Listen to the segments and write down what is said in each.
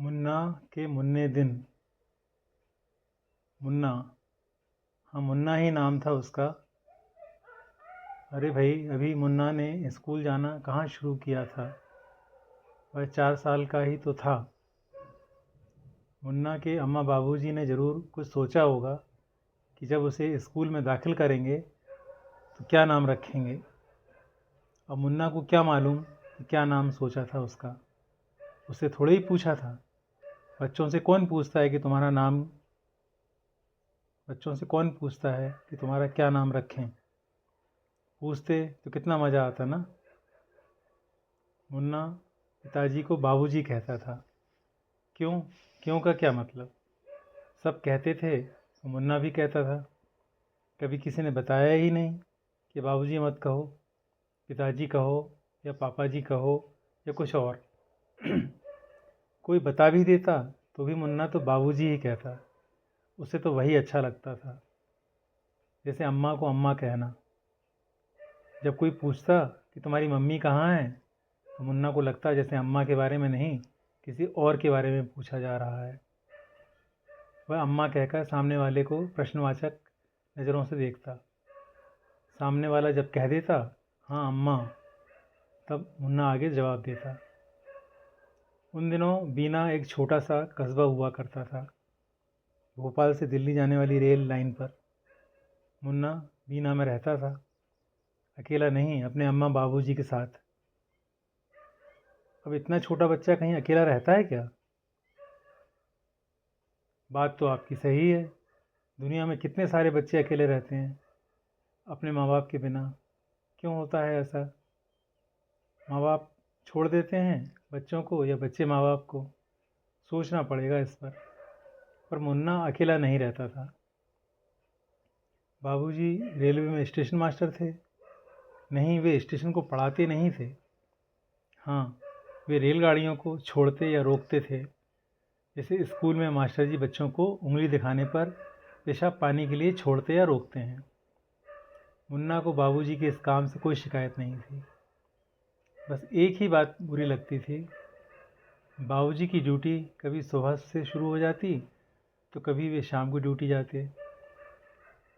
मुन्ना के मुन्ने दिन। मुन्ना, हाँ मुन्ना ही नाम था उसका। अरे भाई, अभी मुन्ना ने स्कूल जाना कहाँ शुरू किया था। वह 4 साल का ही तो था। मुन्ना के अम्मा बाबूजी ने ज़रूर कुछ सोचा होगा कि जब उसे स्कूल में दाखिल करेंगे तो क्या नाम रखेंगे। अब मुन्ना को क्या मालूम कि क्या नाम सोचा था उसका। उससे थोड़े ही पूछा था। बच्चों से कौन पूछता है कि तुम्हारा नाम बच्चों से कौन पूछता है कि तुम्हारा क्या नाम रखें। पूछते तो कितना मज़ा आता ना। मुन्ना पिताजी को बाबूजी कहता था। क्यों? क्यों का क्या मतलब। सब कहते थे तो मुन्ना भी कहता था। कभी किसी ने बताया ही नहीं कि बाबूजी मत कहो, पिताजी कहो या पापा जी कहो या कुछ और। कोई बता भी देता तो भी मुन्ना तो बाबूजी ही कहता। उसे तो वही अच्छा लगता था, जैसे अम्मा को अम्मा कहना। जब कोई पूछता कि तुम्हारी मम्मी कहाँ है, तो मुन्ना को लगता जैसे अम्मा के बारे में नहीं, किसी और के बारे में पूछा जा रहा है। वह अम्मा कहकर सामने वाले को प्रश्नवाचक नज़रों से देखता। सामने वाला जब कह देता हाँ अम्मा, तब मुन्ना आगे जवाब देता। उन दिनों बीना एक छोटा सा कस्बा हुआ करता था, भोपाल से दिल्ली जाने वाली रेल लाइन पर। मुन्ना बीना में रहता था, अकेला नहीं, अपने अम्मा बाबूजी के साथ। अब इतना छोटा बच्चा कहीं अकेला रहता है क्या? बात तो आपकी सही है। दुनिया में कितने सारे बच्चे अकेले रहते हैं अपने माँ बाप के बिना। क्यों होता है ऐसा? माँ बाप छोड़ देते हैं बच्चों को या बच्चे माँ बाप को? सोचना पड़ेगा इस पर मुन्ना अकेला नहीं रहता था। बाबूजी रेलवे में स्टेशन मास्टर थे। नहीं, वे स्टेशन को पढ़ाते नहीं थे। हाँ, वे रेलगाड़ियों को छोड़ते या रोकते थे। जैसे स्कूल में मास्टर जी बच्चों को उंगली दिखाने पर पेशाब पानी के लिए छोड़ते या रोकते हैं। मुन्ना को बाबूजी के इस काम से कोई शिकायत नहीं थी। बस एक ही बात बुरी लगती थी। बाबूजी की ड्यूटी कभी सुबह से शुरू हो जाती तो कभी वे शाम को ड्यूटी जाते,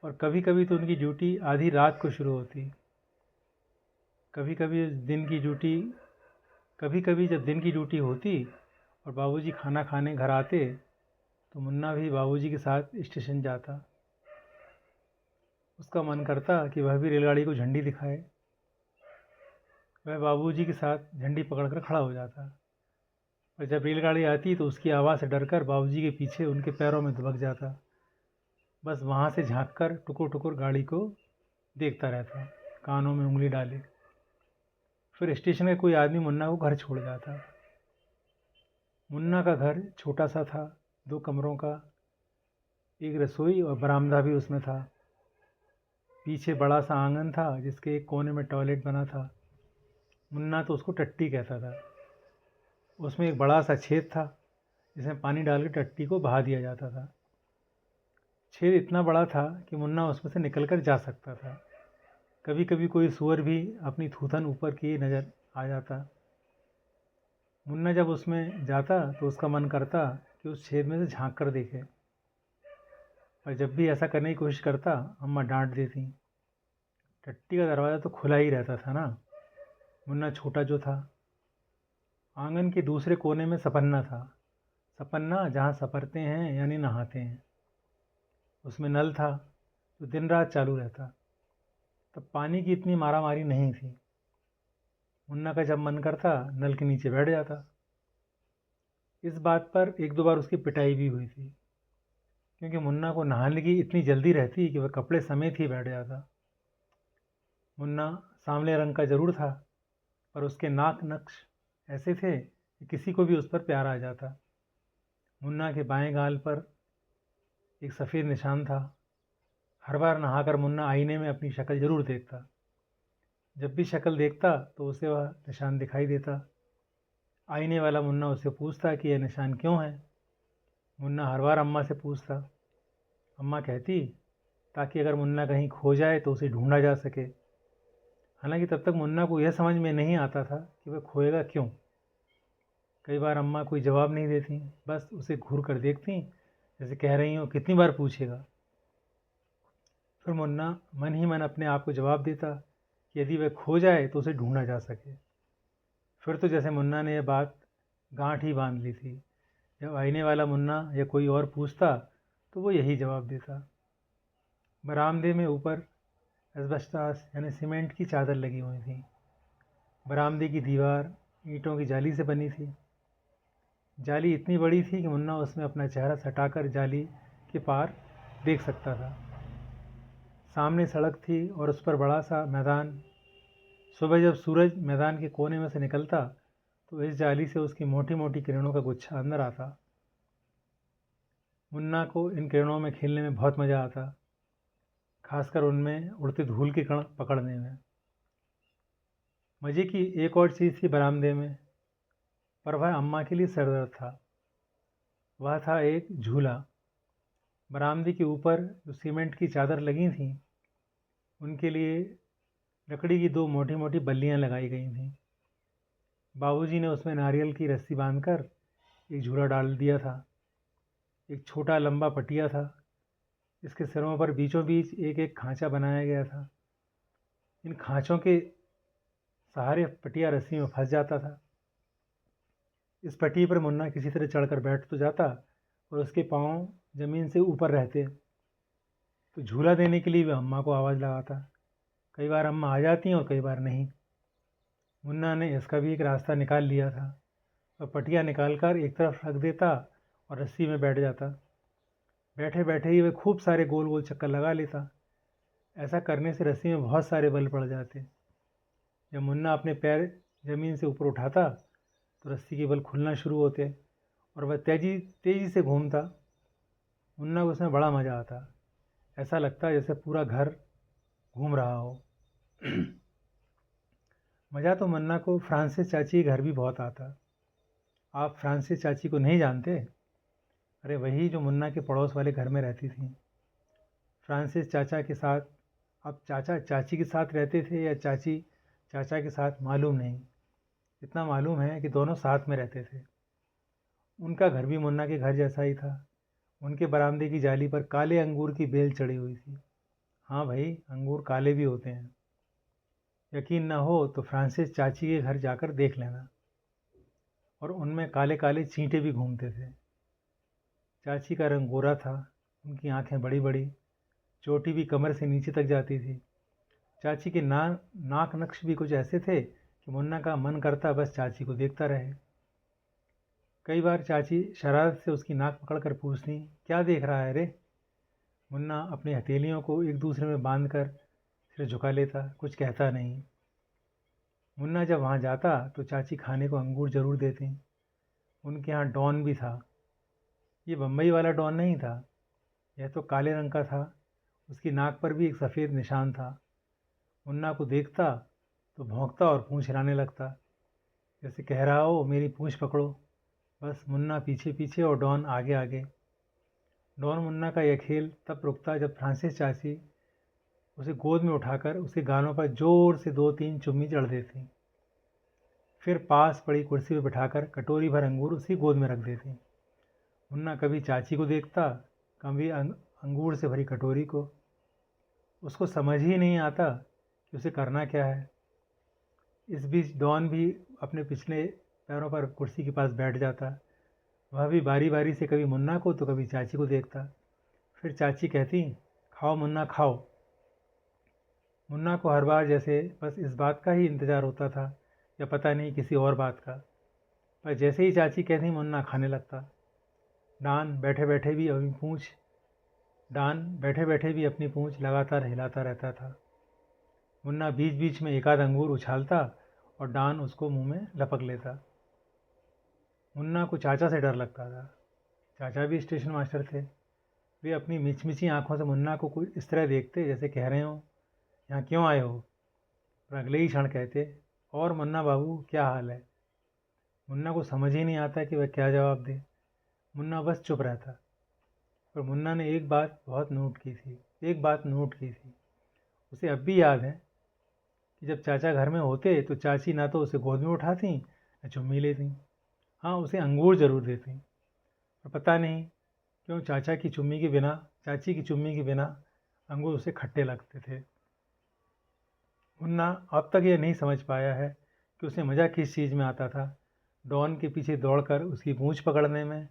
और कभी कभी तो उनकी ड्यूटी आधी रात को शुरू होती। कभी कभी दिन की ड्यूटी कभी कभी जब दिन की ड्यूटी होती और बाबूजी खाना खाने घर आते तो मुन्ना भी बाबूजी के साथ स्टेशन जाता। उसका मन करता कि वह भी रेलगाड़ी को झंडी दिखाए। वह बाबूजी के साथ झंडी पकड़कर खड़ा हो जाता, और जब रेलगाड़ी आती तो उसकी आवाज़ से डरकर बाबूजी के पीछे उनके पैरों में दुबक जाता। बस वहाँ से झांक कर टुकुर टुकुर गाड़ी को देखता रहता, कानों में उंगली डाले। फिर स्टेशन का कोई आदमी मुन्ना को घर छोड़ जाता। मुन्ना का घर छोटा सा था, 2 कमरों का। एक रसोई और बरामदा भी उसमें था। पीछे बड़ा सा आंगन था जिसके एक कोने में टॉयलेट बना था। मुन्ना तो उसको टट्टी कहता था। उसमें एक बड़ा सा छेद था जिसमें पानी डाल के टट्टी को बहा दिया जाता था। छेद इतना बड़ा था कि मुन्ना उसमें से निकल कर जा सकता था। कभी कभी कोई सूअर भी अपनी थूथन ऊपर किए नज़र आ जाता। मुन्ना जब उसमें जाता तो उसका मन करता कि उस छेद में से झांक कर देखे, और जब भी ऐसा करने की कोशिश करता अम्मा डांट देती। टट्टी का दरवाज़ा तो खुला ही रहता था ना। मुन्ना छोटा जो था। आंगन के दूसरे कोने में सपन्ना था। सपन्ना जहाँ सपरते हैं यानी नहाते हैं। उसमें नल था जो दिन रात चालू रहता। तब पानी की इतनी मारामारी नहीं थी। मुन्ना का जब मन करता नल के नीचे बैठ जाता। इस बात पर 1-2 बार उसकी पिटाई भी हुई थी, क्योंकि मुन्ना को नहाने की इतनी जल्दी रहती कि वह कपड़े समेत ही बैठ जाता। मुन्ना सांवले रंग का जरूर था, पर उसके नाक नक्श ऐसे थे कि किसी को भी उस पर प्यार आ जाता। मुन्ना के बाएं गाल पर एक सफ़ेद निशान था। हर बार नहाकर मुन्ना आईने में अपनी शक्ल जरूर देखता। जब भी शक्ल देखता तो उसे वह निशान दिखाई देता। आईने वाला मुन्ना उससे पूछता कि यह निशान क्यों है। मुन्ना हर बार अम्मा से पूछता। अम्मा कहती ताकि अगर मुन्ना कहीं खो जाए तो उसे ढूंढा जा सके। हालांकि तब तक मुन्ना को यह समझ में नहीं आता था कि वह खोएगा क्यों। कई बार अम्मा कोई जवाब नहीं देती, बस उसे घूर कर देखती, जैसे कह रही हो कितनी बार पूछेगा। फिर मुन्ना मन ही मन अपने आप को जवाब देता कि यदि वह खो जाए तो उसे ढूंढा जा सके। फिर तो जैसे मुन्ना ने यह बात गांठ ही बांध ली थी। जब आईने वाला मुन्ना या कोई और पूछता तो वो यही जवाब देता। बरामदे में ऊपर एस्बेस्टॉस यानी सीमेंट की चादर लगी हुई थी। बरामदे की दीवार ईंटों की जाली से बनी थी। जाली इतनी बड़ी थी कि मुन्ना उसमें अपना चेहरा सटाकर जाली के पार देख सकता था। सामने सड़क थी और उस पर बड़ा सा मैदान। सुबह जब सूरज मैदान के कोने में से निकलता तो इस जाली से उसकी मोटी मोटी किरणों का गुच्छा अंदर आता। मुन्ना को इन किरणों में खेलने में बहुत मज़ा आता, खासकर उनमें उड़ते धूल के कण पकड़ने में। मज़े की एक और चीज़ थी बरामदे में, पर वह अम्मा के लिए सरदर्द था। वह था एक झूला। बरामदे के ऊपर जो सीमेंट की चादर लगी थी उनके लिए लकड़ी की दो मोटी मोटी बल्लियां लगाई गई थीं। बाबूजी ने उसमें नारियल की रस्सी बांधकर एक झूला डाल दिया था। एक छोटा लंबा पटिया था, इसके सिरों पर बीचों बीच एक एक खांचा बनाया गया था। इन खांचों के सहारे पटिया रस्सी में फंस जाता था। इस पट्टी पर मुन्ना किसी तरह चढ़कर बैठ तो जाता और उसके पांव ज़मीन से ऊपर रहते, तो झूला देने के लिए वह अम्मा को आवाज़ लगाता। कई बार अम्मा आ जाती और कई बार नहीं। मुन्ना ने इसका भी एक रास्ता निकाल लिया था। वह पटिया निकाल कर एक तरफ रख देता और रस्सी में बैठ जाता। बैठे बैठे ही वह खूब सारे गोल गोल चक्कर लगा लेता। ऐसा करने से रस्सी में बहुत सारे बल पड़ जाते। जब मुन्ना अपने पैर ज़मीन से ऊपर उठाता तो रस्सी के बल खुलना शुरू होते और वह तेजी तेज़ी से घूमता। मुन्ना को उसमें बड़ा मज़ा आता। ऐसा लगता जैसे पूरा घर घूम रहा हो। मज़ा तो मुन्ना को फ्रांसिस चाची के घर भी बहुत आता। आप फ्रांसिस चाची को नहीं जानते? अरे वही जो मुन्ना के पड़ोस वाले घर में रहती थी। फ्रांसिस चाचा के साथ, अब चाचा चाची के साथ रहते थे या चाची चाचा के साथ मालूम नहीं। इतना मालूम है कि दोनों साथ में रहते थे। उनका घर भी मुन्ना के घर जैसा ही था। उनके बरामदे की जाली पर काले अंगूर की बेल चढ़ी हुई थी। हाँ भाई, अंगूर काले भी होते हैं। यकीन ना हो तो फ्रांसिस चाची के घर जाकर देख लेना। और उनमें काले काले चींटे भी घूमते थे। चाची का रंग गोरा था, उनकी आंखें बड़ी बड़ी, चोटी भी कमर से नीचे तक जाती थी। चाची के नाक नक्श भी कुछ ऐसे थे कि मुन्ना का मन करता बस चाची को देखता रहे। कई बार चाची शरारत से उसकी नाक पकड़कर पूछती, क्या देख रहा है रे? मुन्ना अपनी हथेलियों को एक दूसरे में बांधकर सिर झुका लेता, कुछ कहता नहीं। मुन्ना जब वहाँ जाता तो चाची खाने को अंगूर ज़रूर देती। उनके यहाँ डॉन भी था। ये बम्बई वाला डॉन नहीं था, यह तो काले रंग का था। उसकी नाक पर भी एक सफ़ेद निशान था। मुन्ना को देखता तो भौंकता और पूंछ हिलाने लगता, जैसे कह रहा हो मेरी पूंछ पकड़ो। बस मुन्ना पीछे पीछे और डॉन आगे आगे। डॉन मुन्ना का यह खेल तब रुकता जब फ्रांसिस चाची उसे गोद में उठाकर उसके गालों पर जोर से 2-3 चुम्मी चढ़ देती। फिर पास पड़ी कुर्सी पर बिठाकर कटोरी भर अंगूर उसी गोद में रख देती। मुन्ना कभी चाची को देखता, कभी अंगूर से भरी कटोरी को। उसको समझ ही नहीं आता कि उसे करना क्या है। इस बीच डॉन भी अपने पिछले पैरों पर कुर्सी के पास बैठ जाता। वह भी बारी बारी से कभी मुन्ना को तो कभी चाची को देखता। फिर चाची कहती, खाओ मुन्ना खाओ। मुन्ना को हर बार जैसे बस इस बात का ही इंतज़ार होता था या पता नहीं किसी और बात का। पर जैसे ही चाची कहती मुन्ना खाने लगता। डान बैठे बैठे भी अपनी पूंछ लगातार हिलाता रहता था। मुन्ना बीच बीच में एक आध अंगूर उछालता और डान उसको मुंह में लपक लेता। मुन्ना को चाचा से डर लगता था। चाचा भी स्टेशन मास्टर थे। वे अपनी मिचमिची आंखों से मुन्ना को कुछ इस तरह देखते जैसे कह रहे हो यहाँ क्यों आए हो, पर अगले ही क्षण कहते, और मुन्ना बाबू क्या हाल है। मुन्ना को समझ ही नहीं आता कि वह क्या जवाब दे। मुन्ना बस चुप रहता। पर मुन्ना ने एक बात नोट की थी। उसे अब भी याद है कि जब चाचा घर में होते तो चाची ना तो उसे गोद में उठाती न चुम्मी लेती। हाँ, उसे अंगूर ज़रूर देती। और पता नहीं क्यों चाची की चुम्मी के बिना अंगूर उसे खट्टे लगते थे। मुन्ना अब तक ये नहीं समझ पाया है कि उसे मज़ा किस चीज़ में आता था, डॉन के पीछे दौड़कर उसकी पूँछ पकड़ने में,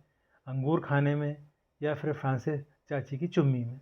अंगूर खाने में, या फिर फ्रांसिस चाची की चुम्मी में।